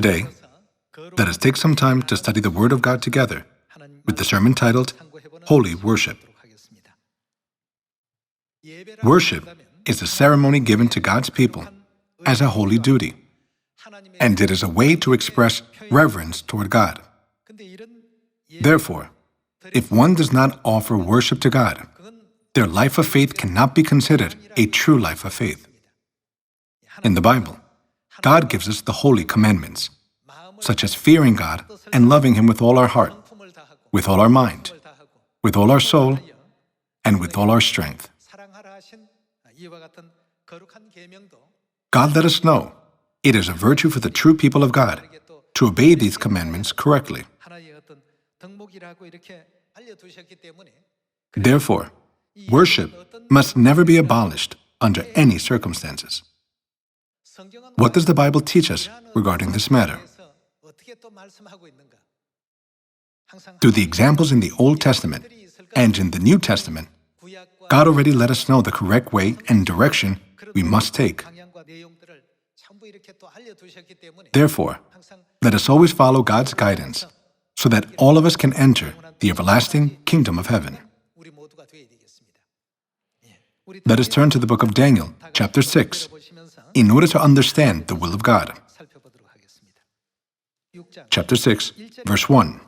Today, let us take some time to study the Word of God together with the sermon titled, Holy Worship. Worship is a ceremony given to God's people as a holy duty, and it is a way to express reverence toward God. Therefore, if one does not offer worship to God, their life of faith cannot be considered a true life of faith. In the Bible, God gives us the holy commandments, such as fearing God and loving Him with all our heart, with all our mind, with all our soul, and with all our strength. God let us know it is a virtue for the true people of God to obey these commandments correctly. Therefore, worship must never be abolished under any circumstances. What does the Bible teach us regarding this matter? Through the examples in the Old Testament and in the New Testament, God already let us know the correct way and direction we must take. Therefore, let us always follow God's guidance so that all of us can enter the everlasting kingdom of heaven. Let us turn to the book of Daniel, chapter 6, in order to understand the will of God. Chapter 6, verse 1.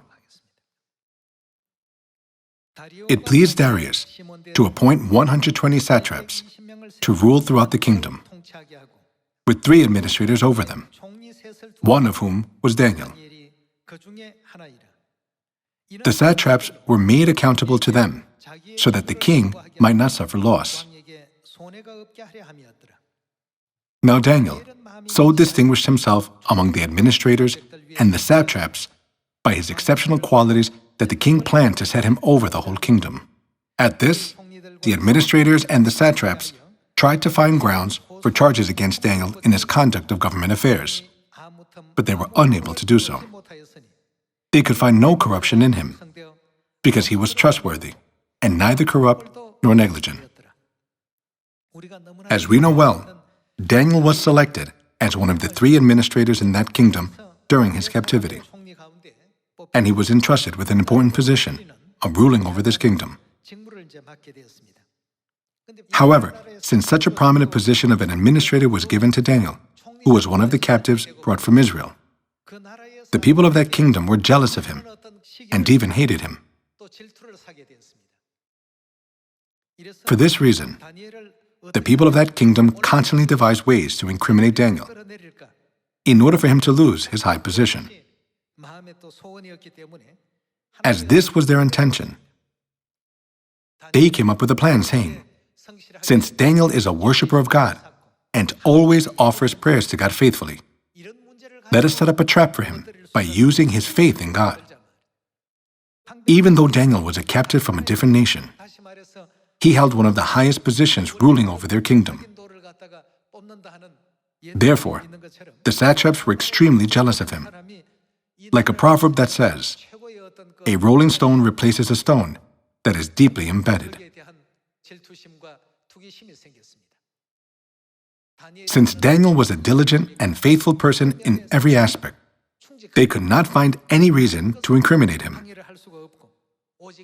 It pleased Darius to appoint 120 satraps to rule throughout the kingdom, with 3 administrators over them, one of whom was Daniel. The satraps were made accountable to them, so that the king might not suffer loss. Now Daniel so distinguished himself among the administrators and the satraps by his exceptional qualities that the king planned to set him over the whole kingdom. At this, the administrators and the satraps tried to find grounds for charges against Daniel in his conduct of government affairs, but they were unable to do so. They could find no corruption in him, because he was trustworthy and neither corrupt nor negligent. As we know well, Daniel was selected as one of the 3 administrators in that kingdom during his captivity, and he was entrusted with an important position of ruling over this kingdom. However, since such a prominent position of an administrator was given to Daniel, who was one of the captives brought from Israel, the people of that kingdom were jealous of him and even hated him. For this reason, the people of that kingdom constantly devised ways to incriminate Daniel in order for him to lose his high position. As this was their intention, they came up with a plan saying, since Daniel is a worshiper of God and always offers prayers to God faithfully, let us set up a trap for him by using his faith in God. Even though Daniel was a captive from a different nation, he held one of the highest positions ruling over their kingdom. Therefore, the satraps were extremely jealous of him. Like a proverb that says, a rolling stone replaces a stone that is deeply embedded. Since Daniel was a diligent and faithful person in every aspect, they could not find any reason to incriminate him.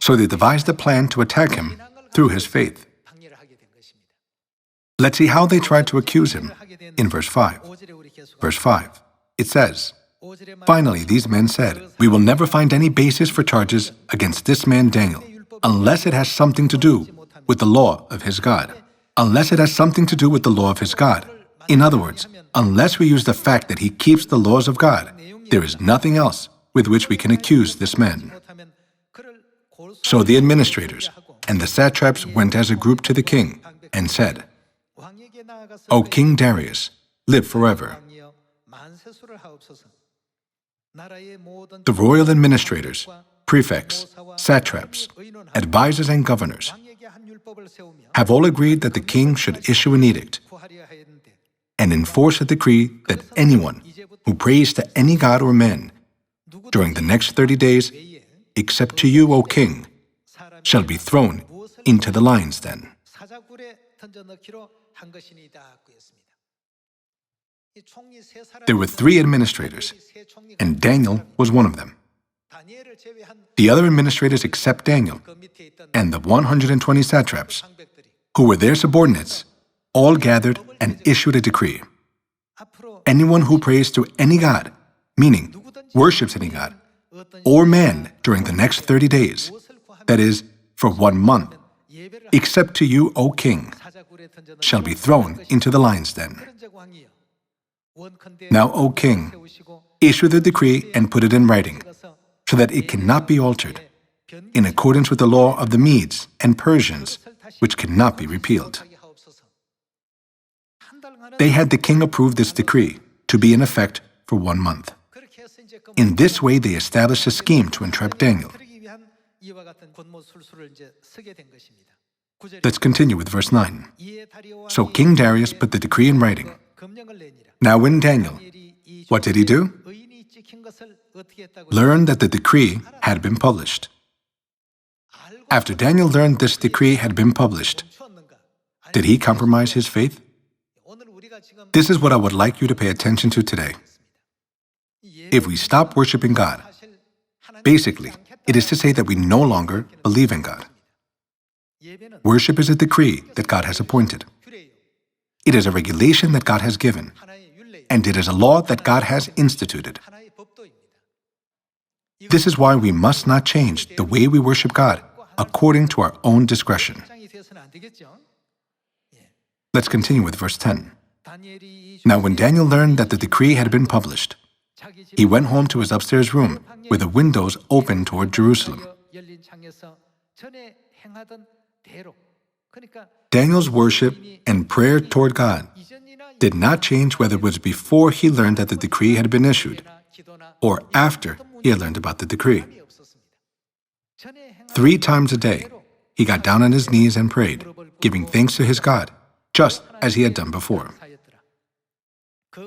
So they devised a plan to attack him through his faith. Let's see how they tried to accuse him in verse 5. Verse 5, it says, finally, these men said, we will never find any basis for charges against this man Daniel, unless it has something to do with the law of his God. Unless it has something to do with the law of his God. In other words, unless we use the fact that he keeps the laws of God, there is nothing else with which we can accuse this man. So the administrators and the satraps went as a group to the king and said, O King Darius, live forever. The royal administrators, prefects, satraps, advisors, and governors have all agreed that the king should issue an edict and enforce a decree that anyone who prays to any god or man during the next 30 days, except to you, O king, shall be thrown into the lion's den. There were 3 administrators, and Daniel was one of them. The other administrators except Daniel and the 120 satraps, who were their subordinates, all gathered and issued a decree. Anyone who prays to any god, meaning worships any god, or man during the next 30 days, that is, for 1 month, except to you, O king, shall be thrown into the lion's den. Now, O king, issue the decree and put it in writing, so that it cannot be altered, in accordance with the law of the Medes and Persians, which cannot be repealed. They had the king approve this decree to be in effect for 1 month. In this way, they established a scheme to entrap Daniel. Let's continue with verse 9. So King Darius put the decree in writing. Now when Daniel, what did he do? Learned that the decree had been published. After Daniel learned this decree had been published, did he compromise his faith? This is what I would like you to pay attention to today. If we stop worshiping God, basically, it is to say that we no longer believe in God. Worship is a decree that God has appointed. It is a regulation that God has given, and it is a law that God has instituted. This is why we must not change the way we worship God according to our own discretion. Let's continue with verse 10. Now when Daniel learned that the decree had been published, he went home to his upstairs room with the windows open toward Jerusalem. Daniel's worship and prayer toward God did not change whether it was before he learned that the decree had been issued or after he had learned about the decree. 3 times a day, he got down on his knees and prayed, giving thanks to his God, just as he had done before.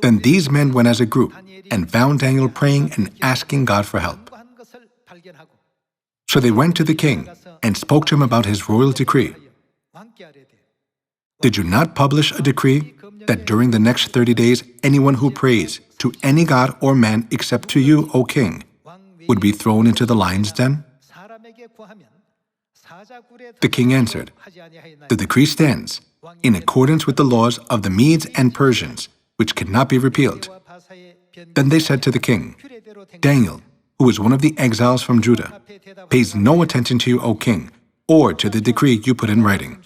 Then these men went as a group and found Daniel praying and asking God for help. So they went to the king and spoke to him about his royal decree. Did you not publish a decree that during the next 30 days anyone who prays to any god or man except to you, O king, would be thrown into the lion's den? The king answered, the decree stands in accordance with the laws of the Medes and Persians, which cannot be repealed. Then they said to the king, Daniel, who is one of the exiles from Judah, pays no attention to you, O king, or to the decree you put in writing.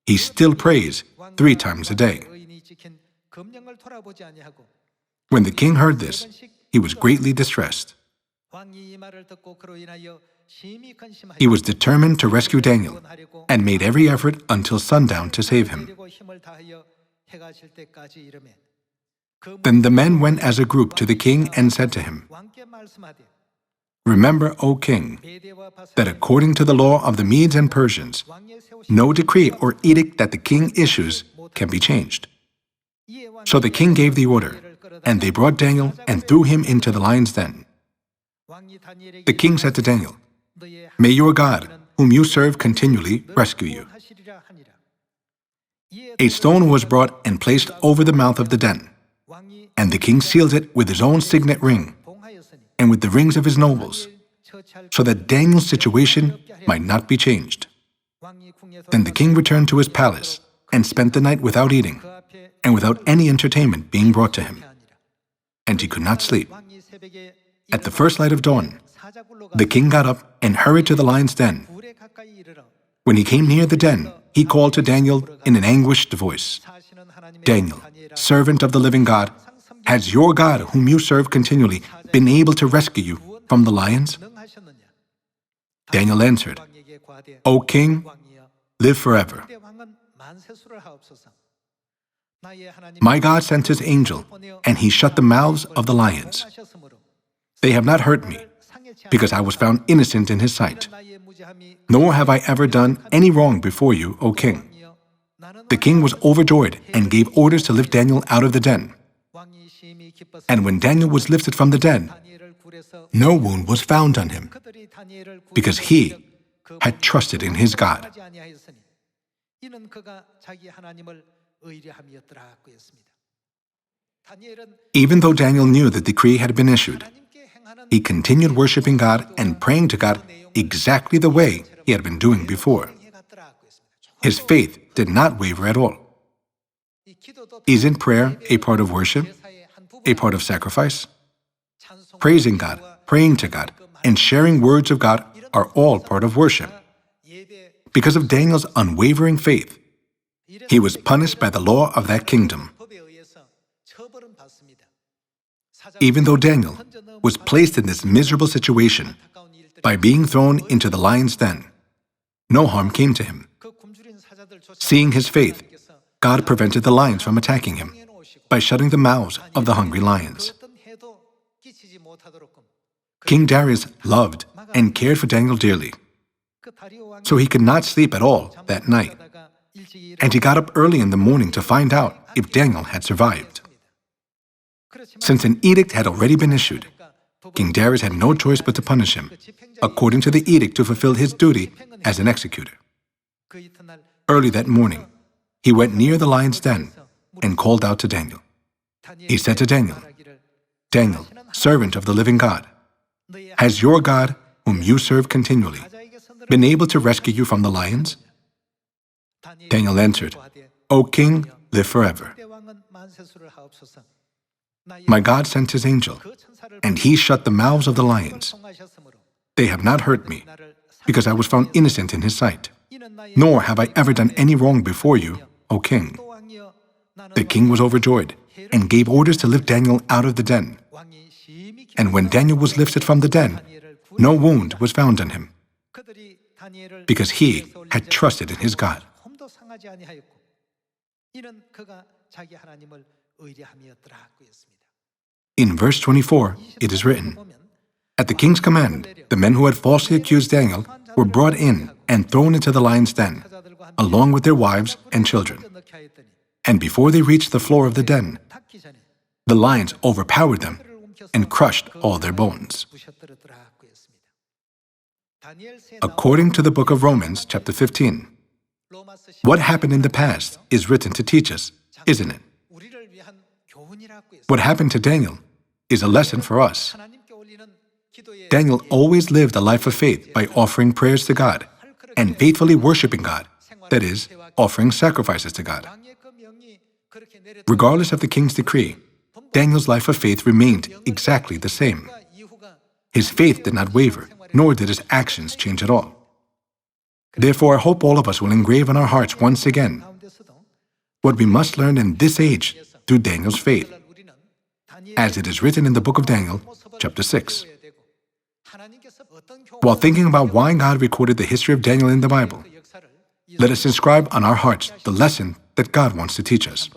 He still prays 3 times a day. When the king heard this, he was greatly distressed. He was determined to rescue Daniel and made every effort until sundown to save him. Then the men went as a group to the king and said to him, Remember, O king, that according to the law of the Medes and Persians, no decree or edict that the king issues can be changed. So the king gave the order, and they brought Daniel and threw him into the lion's den. The king said to Daniel, May your God, whom you serve continually, rescue you. A stone was brought and placed over the mouth of the den, and the king sealed it with his own signet ring and with the rings of his nobles, so that Daniel's situation might not be changed. Then the king returned to his palace and spent the night without eating and without any entertainment being brought to him, and he could not sleep. At the first light of dawn, the king got up and hurried to the lion's den. When he came near the den, he called to Daniel in an anguished voice, Daniel, servant of the living God, has your God, whom you serve continually, been able to rescue you from the lions? Daniel answered, O king, live forever. My God sent his angel, and he shut the mouths of the lions. They have not hurt me, because I was found innocent in his sight. Nor have I ever done any wrong before you, O king. The king was overjoyed and gave orders to lift Daniel out of the den. And when Daniel was lifted from the den, no wound was found on him, because he had trusted in his God. Even though Daniel knew the decree had been issued, he continued worshiping God and praying to God exactly the way he had been doing before. His faith did not waver at all. Isn't prayer a part of worship? A part of sacrifice? Praising God, praying to God, and sharing words of God are all part of worship. Because of Daniel's unwavering faith, he was punished by the law of that kingdom. Even though Daniel was placed in this miserable situation by being thrown into the lion's den, no harm came to him. Seeing his faith, God prevented the lions from attacking him by shutting the mouths of the hungry lions. King Darius loved and cared for Daniel dearly, so he could not sleep at all that night, and he got up early in the morning to find out if Daniel had survived. Since an edict had already been issued, King Darius had no choice but to punish him, according to the edict, to fulfill his duty as an executor. Early that morning, he went near the lion's den and called out to Daniel. He said to Daniel, "Daniel, servant of the living God, has your God, whom you serve continually, been able to rescue you from the lions?" Daniel answered, "O king, live forever. My God sent his angel, and he shut the mouths of the lions. They have not hurt me, because I was found innocent in his sight. Nor have I ever done any wrong before you, O king." The king was overjoyed and gave orders to lift Daniel out of the den. And when Daniel was lifted from the den, no wound was found on him, because he had trusted in his God. In verse 24, it is written, "At the king's command, the men who had falsely accused Daniel were brought in and thrown into the lion's den, along with their wives and children. And before they reached the floor of the den, the lions overpowered them and crushed all their bones." According to the book of Romans, chapter 15, what happened in the past is written to teach us, isn't it? What happened to Daniel is a lesson for us. Daniel always lived a life of faith by offering prayers to God and faithfully worshiping God, that is, offering sacrifices to God. Regardless of the king's decree, Daniel's life of faith remained exactly the same. His faith did not waver, nor did his actions change at all. Therefore, I hope all of us will engrave on our hearts once again what we must learn in this age through Daniel's faith, as it is written in the book of Daniel, chapter 6. While thinking about why God recorded the history of Daniel in the Bible, let us inscribe on our hearts the lesson that God wants to teach us.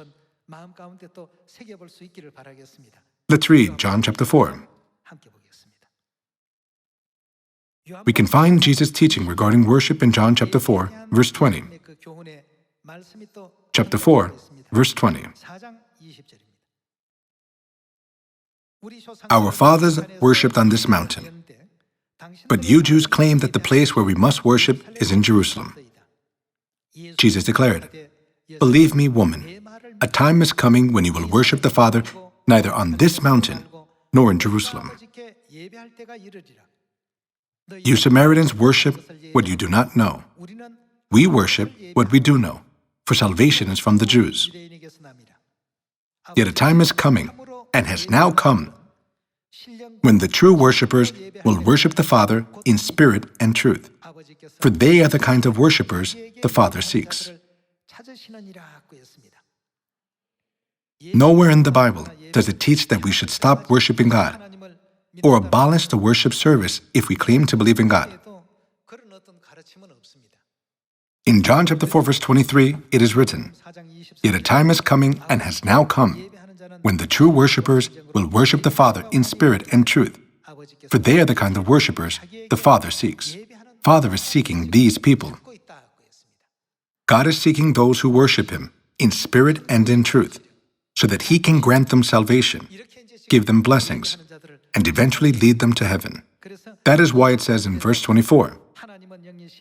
Let's read John chapter 4. We can find Jesus' teaching regarding worship in John chapter 4, verse 20. Chapter 4, verse 20. "Our fathers worshipped on this mountain, but you Jews claim that the place where we must worship is in Jerusalem." Jesus declared, "Believe me, woman, a time is coming when you will worship the Father neither on this mountain nor in Jerusalem. You Samaritans worship what you do not know. We worship what we do know, for salvation is from the Jews. Yet a time is coming, and has now come, when the true worshipers will worship the Father in spirit and truth, for they are the kind of worshipers the Father seeks." Nowhere in the Bible does it teach that we should stop worshiping God or abolish the worship service if we claim to believe in God. In John chapter 4, verse 23, it is written, "Yet a time is coming and has now come, when the true worshipers will worship the Father in spirit and truth, for they are the kind of worshipers the Father seeks." Father is seeking these people. God is seeking those who worship Him in spirit and in truth, so that He can grant them salvation, give them blessings, and eventually lead them to heaven. That is why it says in verse 24,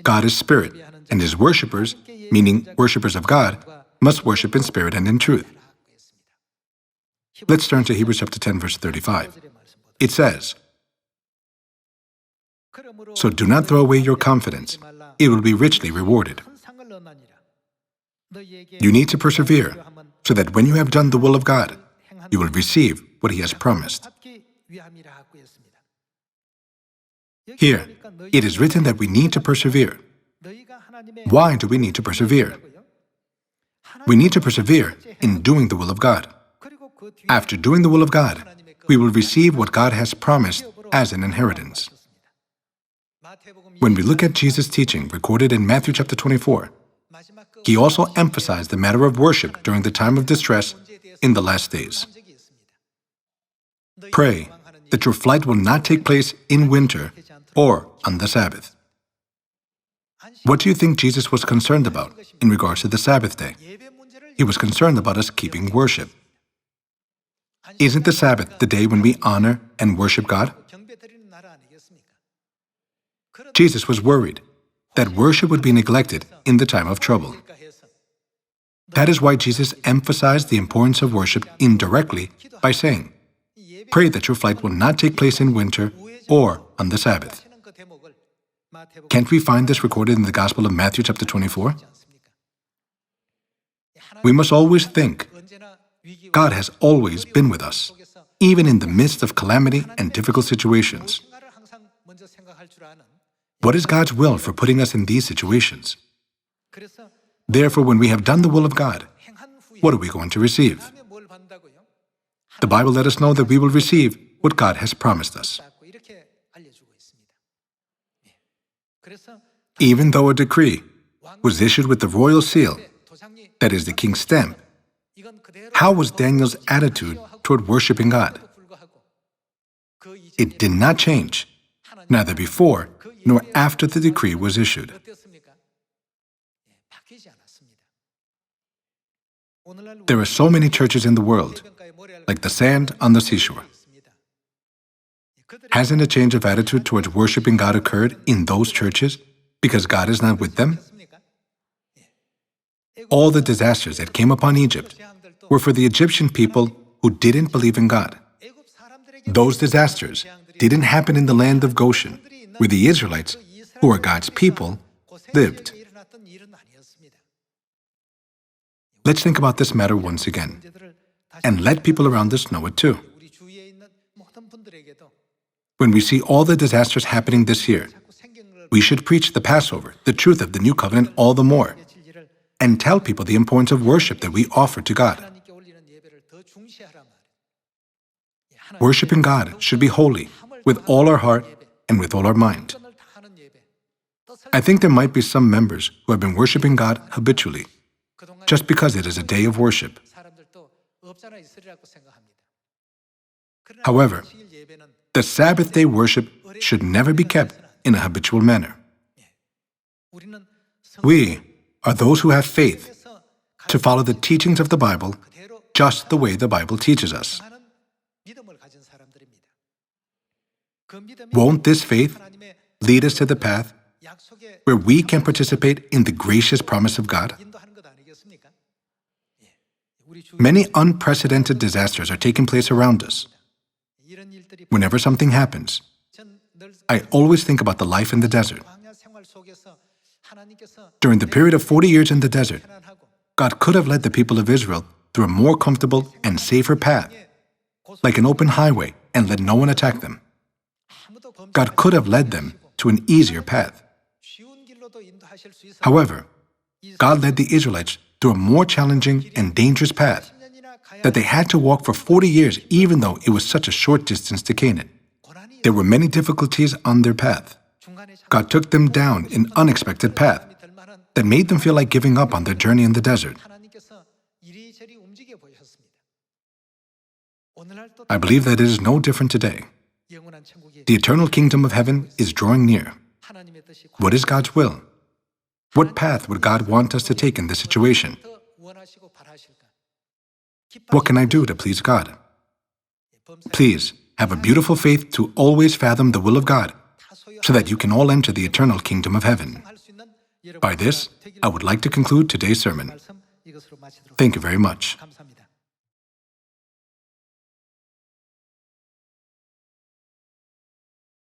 "God is spirit, and His worshipers, meaning worshipers of God, must worship in spirit and in truth." Let's turn to Hebrews chapter 10, verse 35. It says, "So do not throw away your confidence. It will be richly rewarded." You need to persevere so that when you have done the will of God, you will receive what He has promised. Here, it is written that we need to persevere. Why do we need to persevere? We need to persevere in doing the will of God. After doing the will of God, we will receive what God has promised as an inheritance. When we look at Jesus' teaching recorded in Matthew chapter 24, He also emphasized the matter of worship during the time of distress in the last days. Pray that your flight will not take place in winter or on the Sabbath. What do you think Jesus was concerned about in regards to the Sabbath day? He was concerned about us keeping worship. Isn't the Sabbath the day when we honor and worship God? Jesus was worried that worship would be neglected in the time of trouble. That is why Jesus emphasized the importance of worship indirectly by saying, "Pray that your flight will not take place in winter or on the Sabbath." Can't we find this recorded in the Gospel of Matthew chapter 24? We must always think God has always been with us, even in the midst of calamity and difficult situations. What is God's will for putting us in these situations? Therefore, when we have done the will of God, what are we going to receive? The Bible let us know that we will receive what God has promised us. Even though a decree was issued with the royal seal, that is the king's stamp, how was Daniel's attitude toward worshiping God? It did not change, neither before nor after the decree was issued. There are so many churches in the world, like the sand on the seashore. Hasn't a change of attitude towards worshiping God occurred in those churches because God is not with them? All the disasters that came upon Egypt were for the Egyptian people who didn't believe in God. Those disasters didn't happen in the land of Goshen, where the Israelites, who are God's people, lived. Let's think about this matter once again, and let people around us know it too. When we see all the disasters happening this year, we should preach the Passover, the truth of the New Covenant, all the more, and tell people the importance of worship that we offer to God. Worshiping God should be holy, with all our heart and with all our mind. I think there might be some members who have been worshiping God habitually, just because it is a day of worship. However, the Sabbath day worship should never be kept in a habitual manner. We are those who have faith to follow the teachings of the Bible just the way the Bible teaches us. Won't this faith lead us to the path where we can participate in the gracious promise of God? Many unprecedented disasters are taking place around us. Whenever something happens, I always think about the life in the desert. During the period of 40 years in the desert, God could have led the people of Israel through a more comfortable and safer path, like an open highway, and let no one attack them. God could have led them to an easier path. However, God led the Israelites through a more challenging and dangerous path that they had to walk for 40 years, even though it was such a short distance to Canaan. There were many difficulties on their path. God took them down an unexpected path that made them feel like giving up on their journey in the desert. I believe that it is no different today. The eternal kingdom of heaven is drawing near. What is God's will? What path would God want us to take in this situation? What can I do to please God? Please have a beautiful faith to always fathom the will of God so that you can all enter the eternal kingdom of heaven. By this, I would like to conclude today's sermon. Thank you very much.